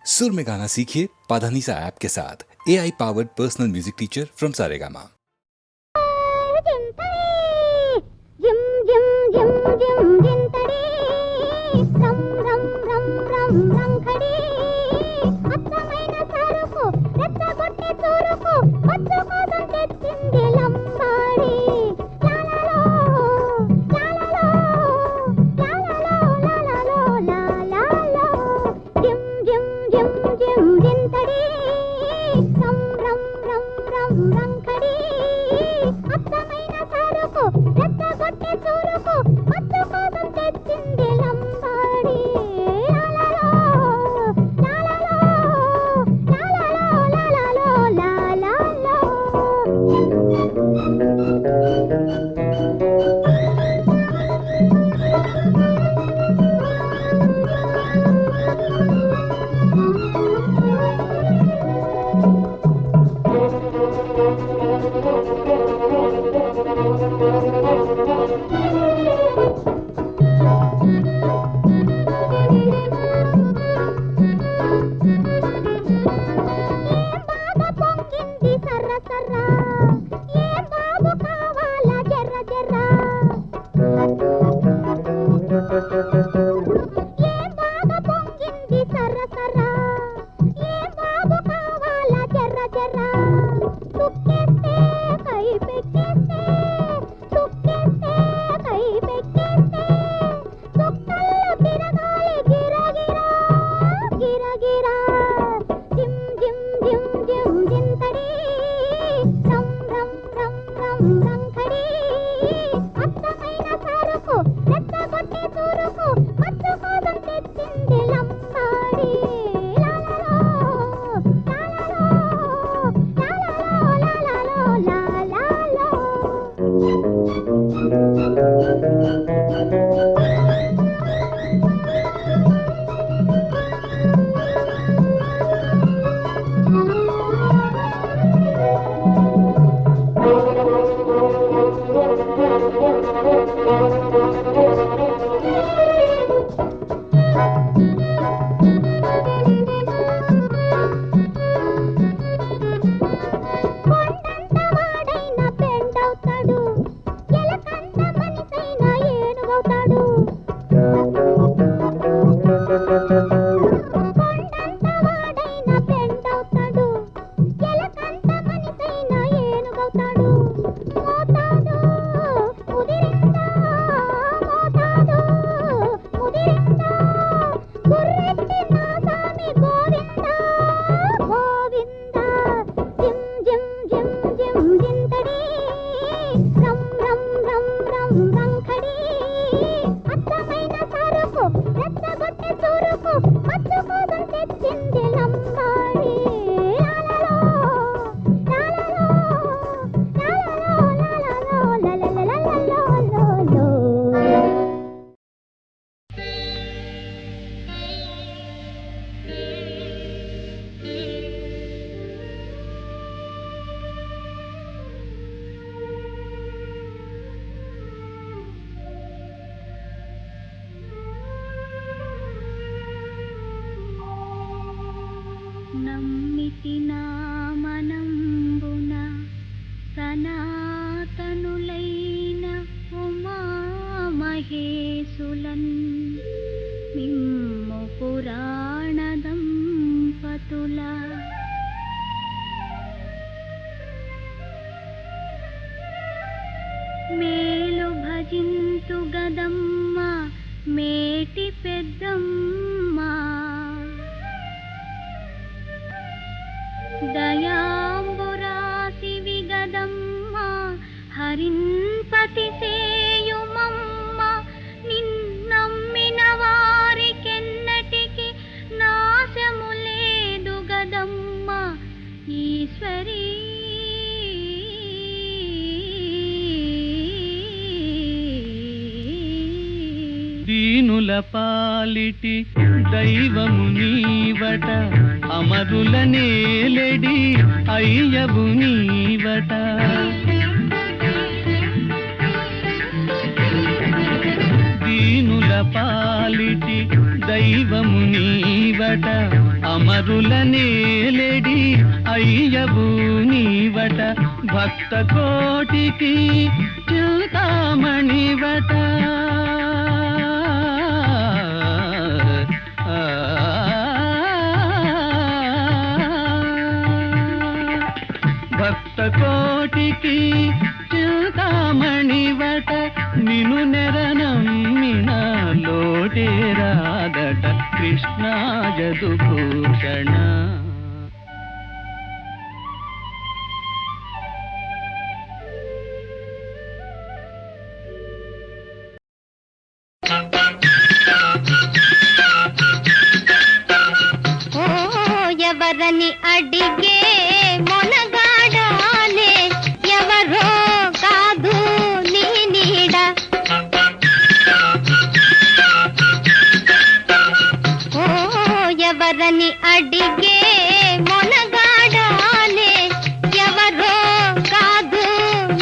सुर में गाना सीखिए पाधानीसा ऐप के साथ AI powered personal music teacher from Saregama. మేలు భజింతు గదమ్మ మేటి పెద్దమ్మ దయాంబురాశివి గదమ్మ హరింపతి సేయుమమ్మ నిన్నమ్మిన వారికెన్నటికి నాశము లేదు గదమ్మ ఈశ్వరీ దీనుల పాలిటి దైవము నీవట అమరుల నేలెడి అయ్యవు నీవట దీనుల పాలిటి దైవము నీవట అమరుల నేలెడి అయ్యవు నీవట భక్త కోటికి చింతామణివట భక్త కోటికి చింతామణివట నిను నెరనమ్మిన లోటే రాదట కృష్ణ జదుభూషణ. ఎవరని అడిగే మొనగాడానే ఎవరో కాదు నీ నీడ. ఓ ఎవరని అడిగే మొనగాడానే ఎవరో కాదు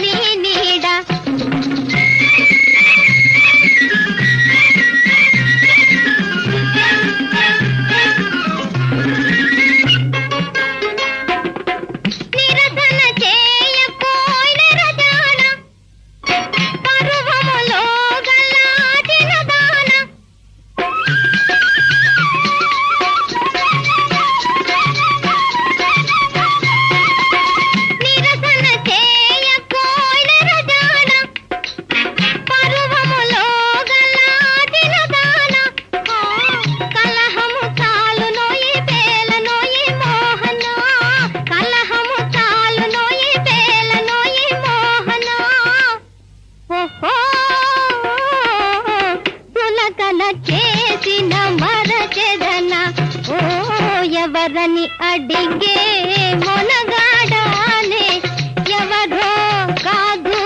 నీ నీడ. చేసిన మరచెదన ఓ ఎవరని అడిగే మొనగాడానే ఎవరో కాదు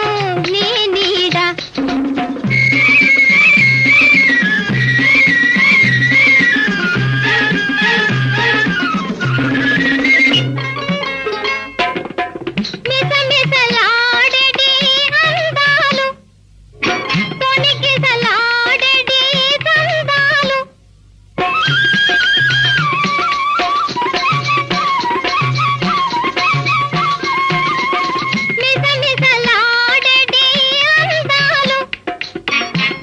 నీ నీడ. మిసమిసలాడెడి అందాలు తొణికిసలాడెడి సందాలు మిసమిసలాడెడి అందాలు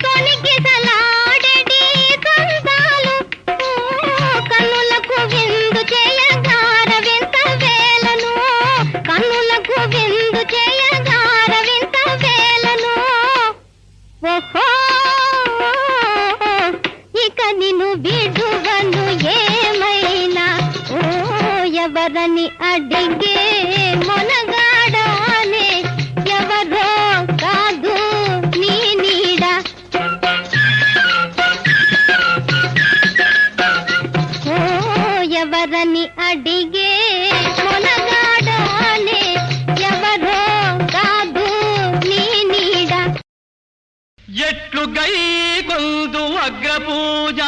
తొణికిసలాడెడి సందాలు కన్నులకు విందు చేయగార వింత వేలను కన్నులకు విందు చేయగార వింత వేలను. ఓహో ఇక నిన్ను విడువను ఏమైనా ఓ ఎవరని అడిగే మొనగాడానే ఎవరో కాదు నీ నీడ. ఓ ఎవరని అడిగే మొనగాడానే ఎవరో కాదు నీ నీడ. ఎట్లు గై గొందు అగ్రపూజ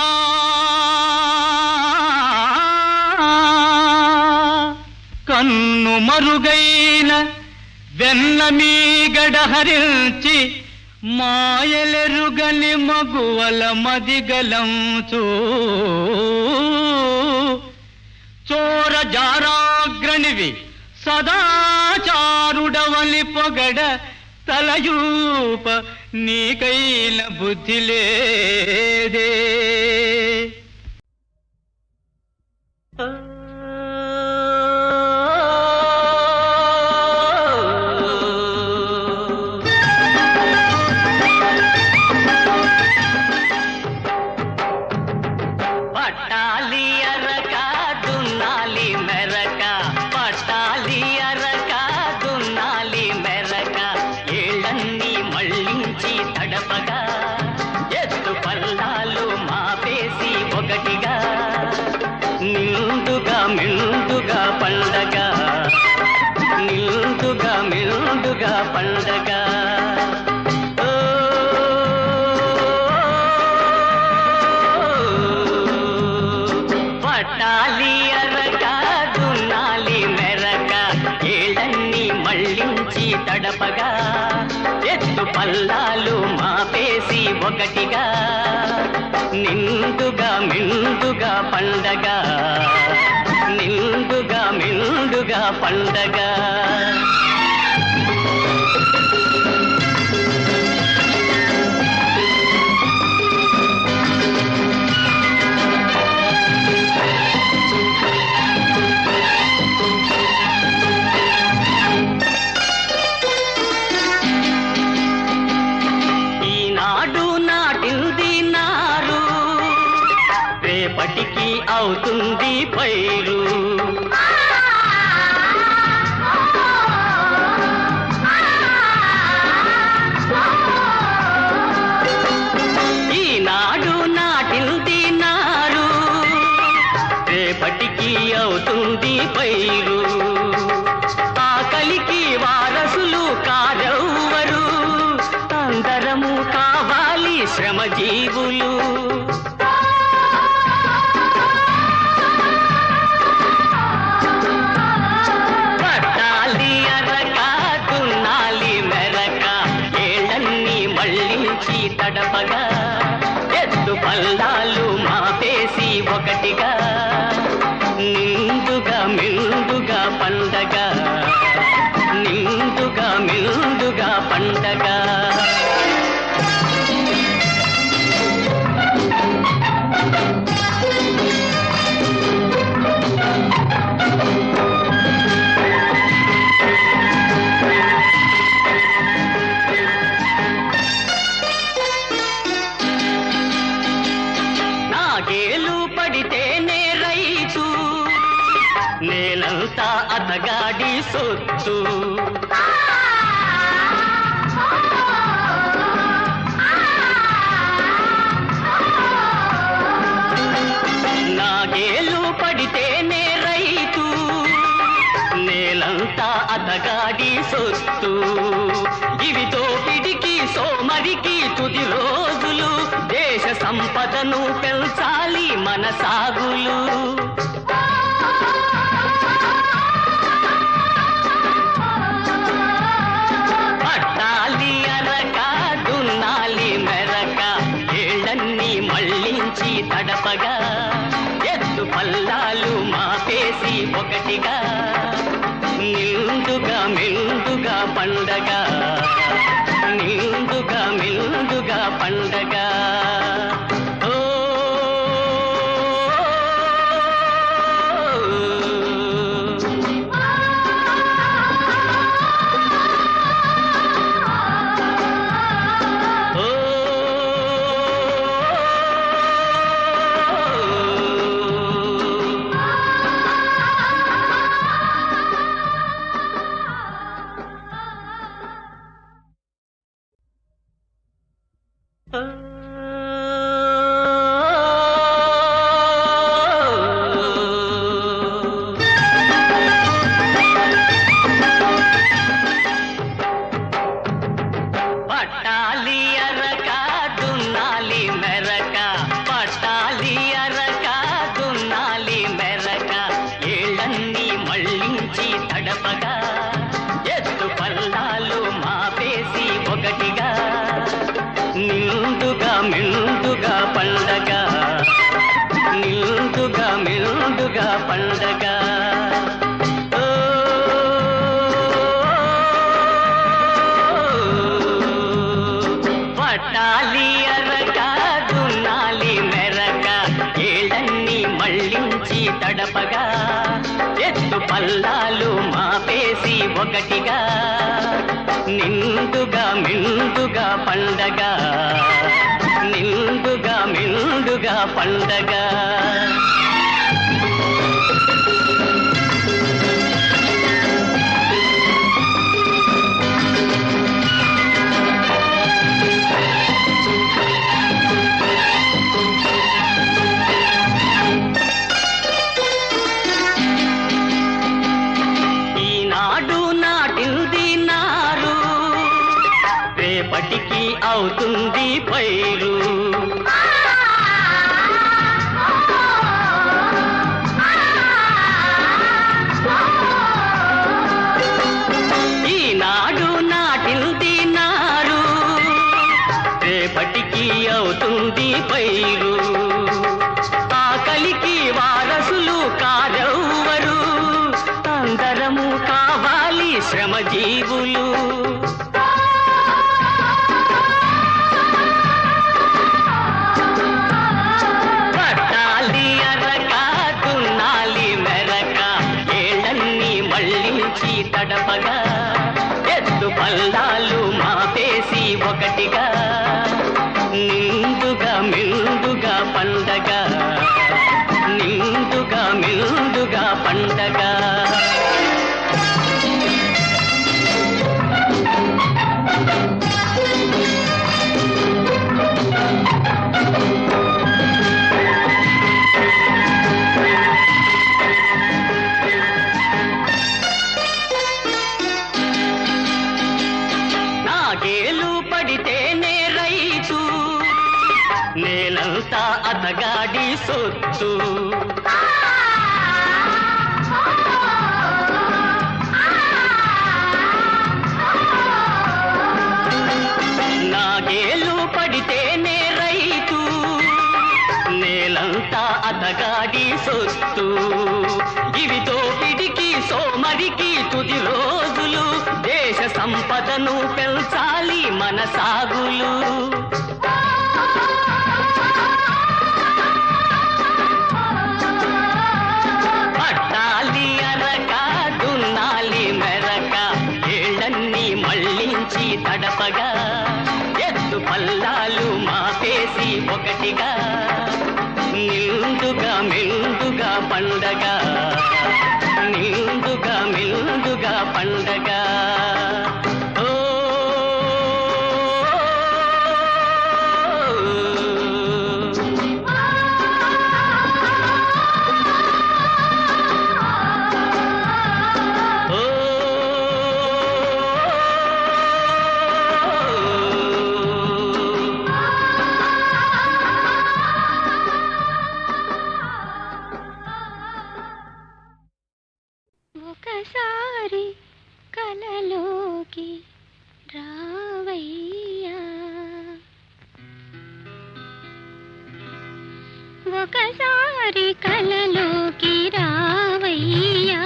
కన్ను మరుగైన వెన్న మీగడ హరించి మాయలెరుగని మగువల మదిగలంచు చోర జారాగ్రణివి సదాచారుడవని పొగడ తలయూప నీకైన బుద్ధి లేదే. పట్టాలి అరక దున్నాలి మెరక పట్టాలి అరక దున్నాలి మెరక ఏళ్ళన్నీ మళ్ళించి తడపగా ఎత్తు పల్లాలు మాపేసి ఒకటిగా నిండుగా మెండుగా పండగ నిండుగా మెండుగా పండగ. పట్టాలి అరక దున్నాలి మెరక ఏళ్ళన్నీ మళ్ళీ మళ్ళించి తడపగా ఎత్తు పల్లాలు మాపేసి ఒకటిగా నిండుగా మిండుగా పండగ నిండుగా మిండుగా పండగ రేపటికి అవుతుంది పైరు ఈనాడు నాటింది నారు రేపటికి అవుతుంది పైరు ఆకలికి వారసులు కారెవ్వరు అందరము కావాలి శ్రమజీవులు తడపగా ఎత్తు పల్లాలు మాపేసి ఒకటిగా నిండుగా మిండుగా పండగ నిండుగా మిండుగా పండగ నేలంతా అతగాడి సొత్తు నాగేలు పడితేనే రైతు నేలంతా అతగాడి సొత్తు ఇవి దోపిడికి సోమరికి తుది రోజులు దేశ సంపదను పెంచాలి మన సాగులు తడపగా ఎత్తు పల్లాలు మాపేసి ఒకటిగా నిండుగా మిండుగా పండగ నిండుగా మిండుగా పండగ పట్టాలి అరక దున్నాలి మెరక పట్టాలి అరక దున్నాలి మెరక ఏళ్ళన్నీ మళ్ళించి తడపగా ఎత్తు పల్లాలు మాపేసి ఒకటిగా నిండుగా మిండుగా పండగ నిండుగా మిండుగా పండగ పట్టాలి అరక దున్నాలి మెరక ఏళ్ళన్నీ మళ్ళించి తడపగా ఎత్తు పల్లాలు మాపేసి ఒకటిగా నిండుగా మిండుగా పండగ నిండుగా మిండుగా పండగ రేపటికి అవుతుంది పైరు ఈనా శ్రమజీవులు. పట్టాలి అరక దున్నాలి మెరక ఏళ్ళన్నీ మళ్ళించి తడపగా ఎత్తు పల్లాలు మాపేసి ఒకటిగా నిండుగా మిండుగా పండగ నిండుగా మిండుగా పండగ. నాగేలు పడితేనే రైతు నేలంతా అతగాడి సొత్తు. నాగేలు పడితేనే రైతు నేలంతా అతగాడి సొత్తు. ఇవి దోపిడికి సోమరికి తుది రోజులు. దేశ సంపదను పెంచాలి మన సాగులు. పట్టాలి అరక దున్నాలి మెరక ఏళ్ళన్నీ మళ్ళించి తడపగా ఎత్తు పల్లాలు మాపేసి ఒకటిగా నిండుగా మిండుగా పండగ నిండుగా మిండుగా పండగ. ఓ ఒకసారి కలలోకి రావయ్యా, ఒకసారి కలలోకి రావయ్యా,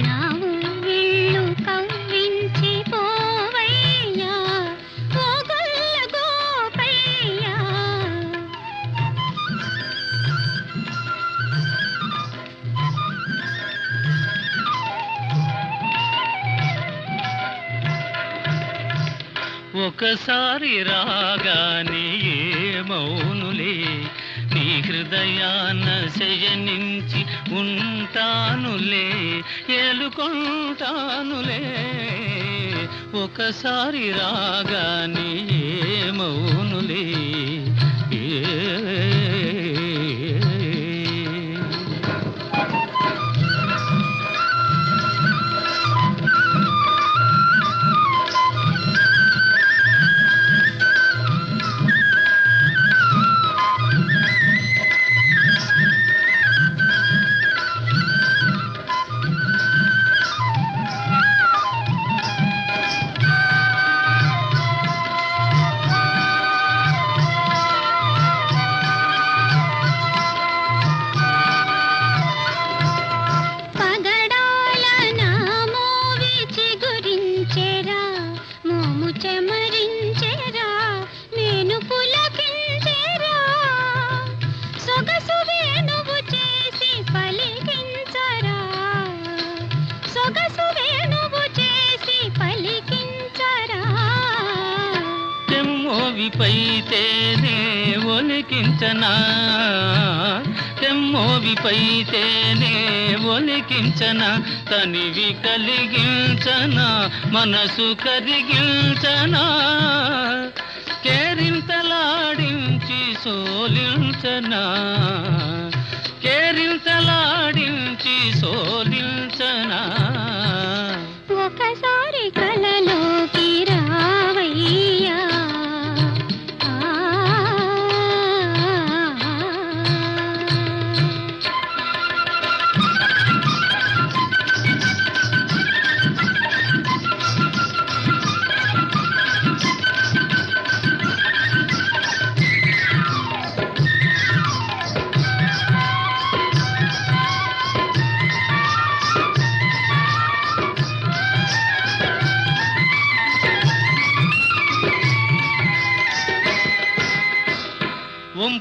నా ఊళ్ళు కవ్వించి పోవయ్యా, ఓ గొల్ల గోపయ్యా. ఒకసారి రాగానే ఏమౌనులే, నీ హృదయాన శయనించి ఉంటానులే, ఏలుకుంటానులే. ఒకసారి రాగానే ఏమౌనులే, తెమ్మోవిపైతేనే ఒలికించనా, తెమ్మోవిపైతేనే ఒలికించనా, తనివి కలిగించనా, మనసు కరిగించనా, కేరింతలాడించి సోలించనా, కేరింతలాడించి సోలించనా. ఒకసారి కలలోకి రావయ్యా,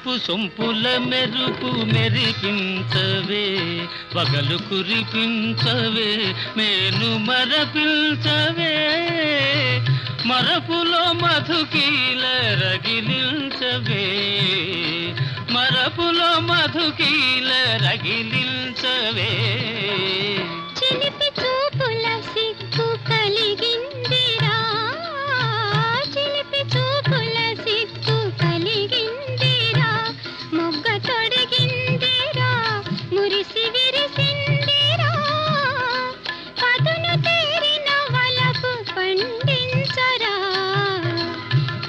మెరుపు సొంపుల మెరుపు మెరిపించవే, పగలు కురిపించవే, మేను మరపించవే, మరపులో మధుకీల రగిలించవే, మరపులో మధుకీల రగిలించవే. చిలిపి చూపుల సిగ్గు కలిగిందిరా, చిలిపి చూపుల సిగ్గు కలిగిందిరా, మొగ్గ తొడిగిందిరా, మురిసి విరిసిందిరా, పదును తేరిన వలపు పండించరా,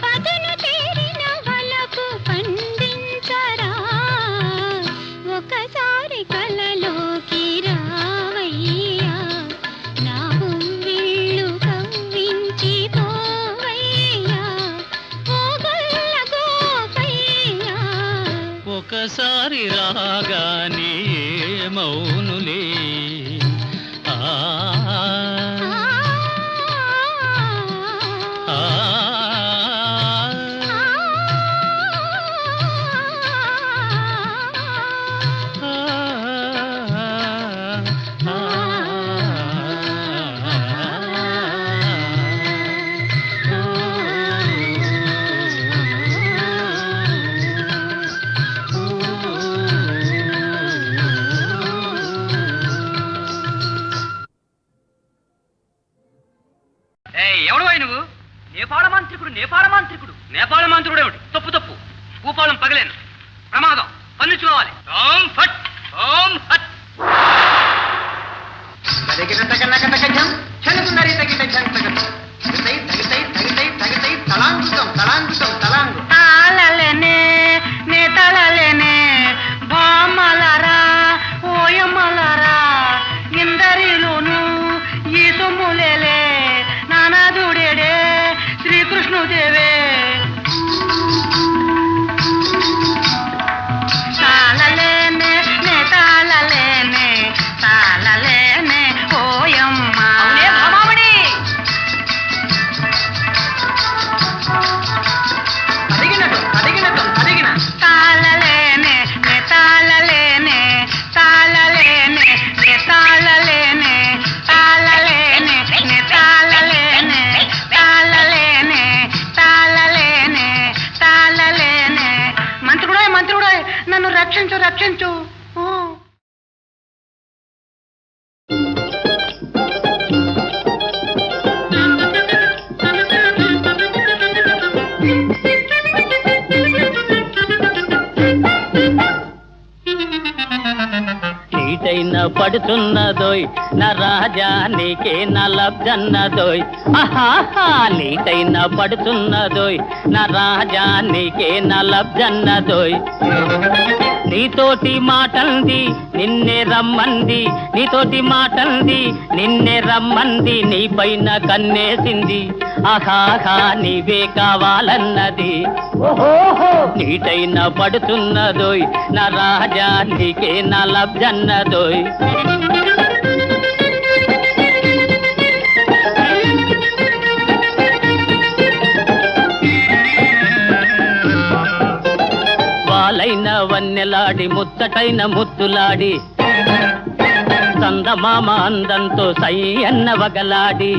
పదును తేరిన వలపు పండించరా, ఒకసారి కలలోకి రావయ్యా, నా ఉవ్విళ్ళు కవ్వించి పోవయ్యా, ఓ గొల్ల గోపయ్యా. ఒకసారి రాగానే మౌనులే ఆ ఆ ఎవడు నువ్వు? నేపాళ మాంత్రికుడు, నేపాళ మాంత్రికుడు. నేపాళ మాంత్రికుడు ఏమిటి? తప్పు తప్పు, భూపాలం పగలేను, ప్రమాదం, పన్నుకోవాలి. ఓం ఫట్ ఓం ఫట్. తాళలేనే నే తళలేనే బామలరా ఓయమలరా, ఇందరిలోను ఈ సొమ్ములేలే, నానాదుడేడే శ్రీకృష్ణుదేవే. తాళలేనే నే తాళలేనే తాళలేనే ఓయమ్మ. తాళలేనే నే తాళలేనే తాళలేనే నే తాళలేనే తాళలేనే నే తాళలేనే తాళలేనే తాళలేనే తాళలేనే. మంత్రుడోయ్ మంత్రుడోయ్, నన్ను రక్షించు రక్షించు. నీటైన పడుతున్నదోయ్ నా రాజా, నీకే నా లబ్జన్నదోయ్. ఆహాహా, నీటైన పడుతున్నదోయ్ నా రాజా, నీకే నా లబ్జన్నదోయ్. నీతోటి మాటంది నిన్నే రమ్మంది, నీతోటి మాటంది నిన్నే రమ్మంది, నీ పైన కన్నేసింది, ఆహాహా నీవే కావాలన్నది. ఓహోహో, నీటైన పడుతున్నదోయ్ నా రాజా, నీకే నా లబ్జన్నదోయ్. వాలైన వన్నెలాడి ముత్తటైన ముత్తులాడి, చందమామ అందంతో సై అన్న వగలాడి,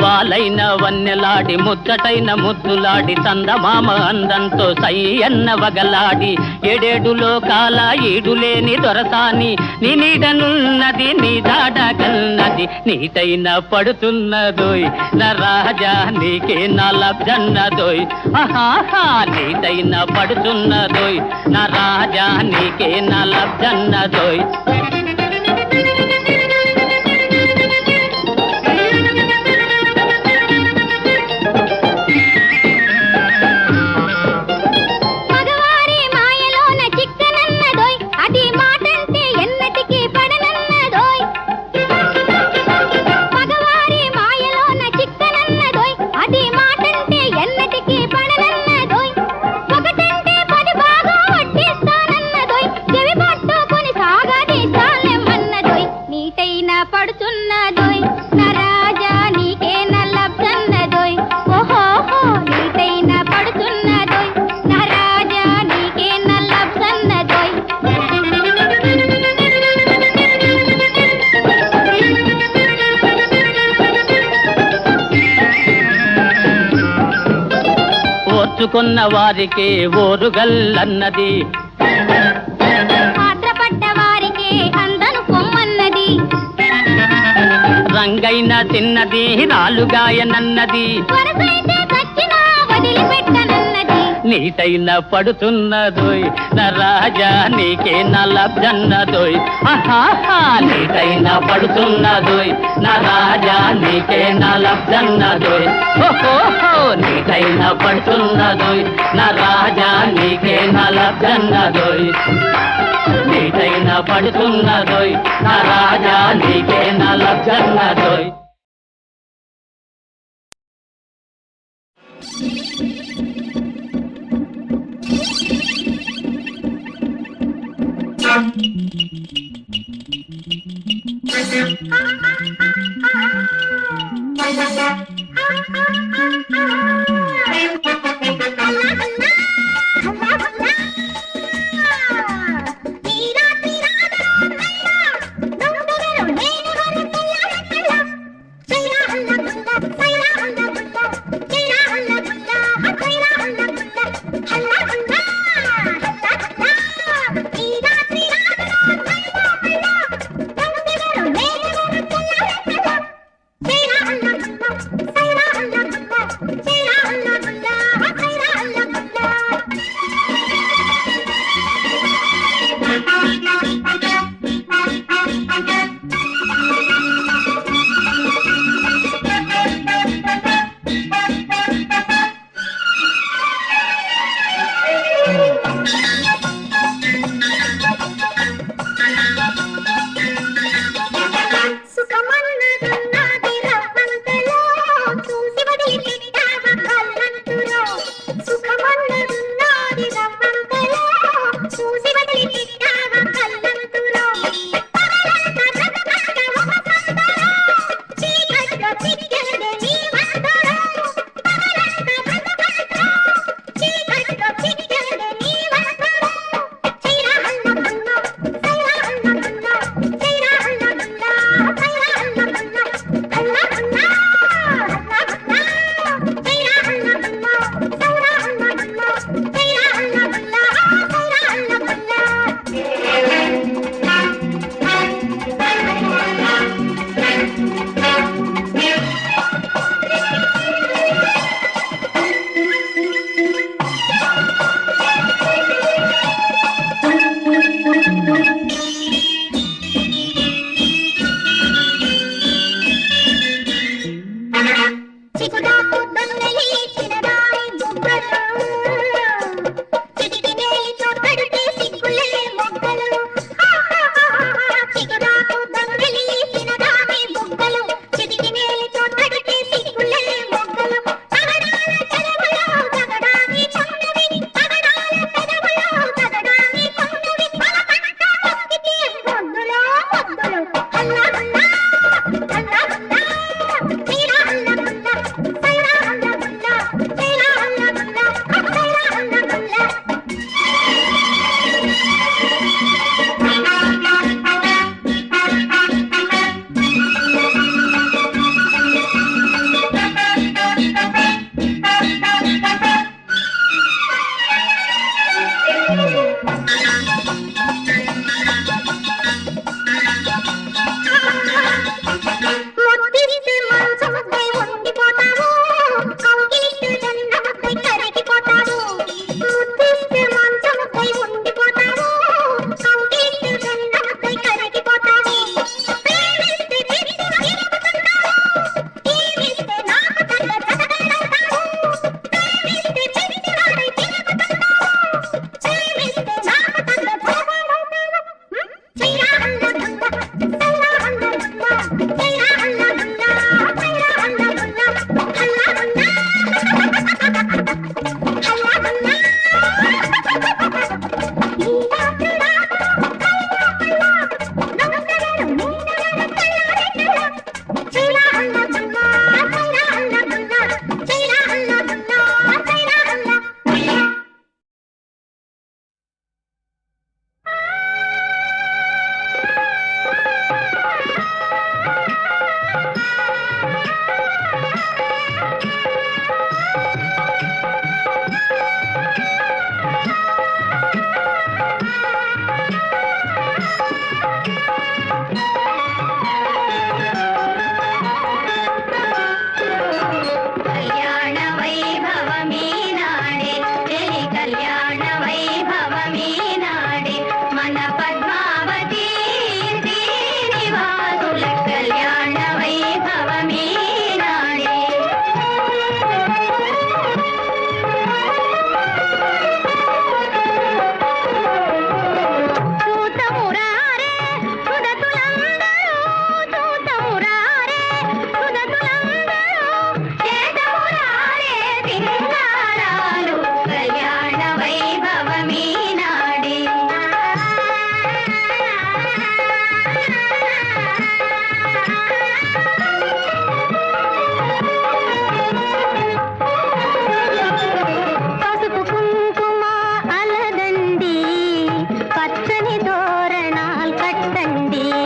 వాలైన వన్నెలాడి ముచ్చటైన ముద్దులాడి, చందమామ అందంతో సై అన్న వగలాడి, ఏడేడు లోకాల ఈడులేని దొరసాని, నీ నీడనున్నది నీ దాడ కన్నది, నీటైన పడుతున్నదోయ్ నా రాజా, నీకే నా లబ్జన్నదోయ్. ఆహాహా, నీటైన పడుతున్నదోయ్ నా రాజా, నీకే నా లబ్జన్నదోయ్. ఒకటంటే 10 బాగా వడ్డిస్తానన్నదోయ్, చెవి పట్టుకొని సాగదీస్తా ఓర్చుకున్న వారికి ఓరుగల్లన్నది, ఆత్రపడ్డ వారికి అందను పొమ్మన్నది, రంగైన తిన్నది రాలుగాయనన్నది, వరసైతే చచ్చినా వదిలిపెట్టనన్నది. నీటైన పడుతున్నదోయ్ నా రాజా నీకే నా లబ్ధన్నదోయ్, ఆహాహా నీటైన పడుతున్నదోయ్ నా రాజా నీకే నా లబ్ధన్నదోయ్, ఓహోహో నీటైన పడుతున్నదోయ్ నా రాజా నీకే నా లబ్ధన్నదోయ్, నీటైన పడుతున్నదోయ్ నా రాజా నీకే నా లబ్ధన్నదోయ్. ఉంది